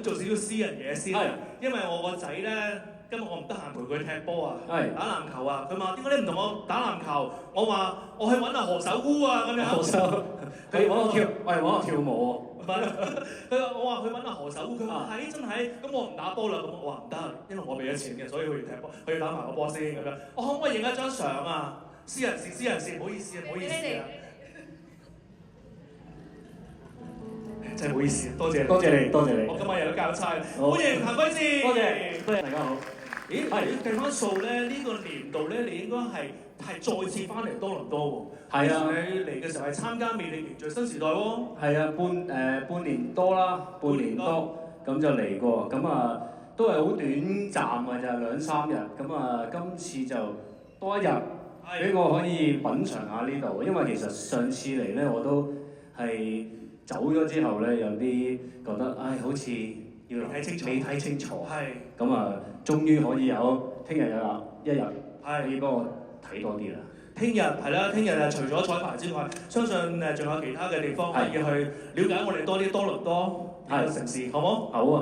做少少私人嘢先，因為我個仔咧今日我唔得閒陪佢踢波啊，打籃球啊，佢話點解你唔同我打籃球？我話我去揾阿何守姑啊咁樣。何守，佢揾我跳舞喎。唔係，我話去揾阿何守姑，佢話係真係，咁我唔打波啦，咁我話唔得，因為我俾咗錢嘅，所以佢要踢波，佢要打埋個波先咁樣。我可唔可以影一張相啊？私人事，唔好意思啊，唔好意思啊。真係唔好意思，多謝你。我今晚又有交差，歡迎譚輝志。多謝大家好。咦，計翻數咧，呢個年度咧，你應該係再次翻嚟多倫多喎。係啊，你嚟嘅時候係參加魅力凝聚新時代喎。係啊，半年多啦，咁就嚟過，咁啊都係好短暫嘅，就係2-3日。咁啊，今次就多一日，俾我可以品嚐下呢度。因為其實上次嚟咧，我都係走咗之後咧，有啲覺得好似要未睇清楚。咁啊，終於可以有聽日有一日可以幫我睇多啲啦。聽日係啦，聽日除咗彩排之外，相信仲有其他嘅地方可以去了解我哋多啲多倫多呢個城市，好冇？好啊！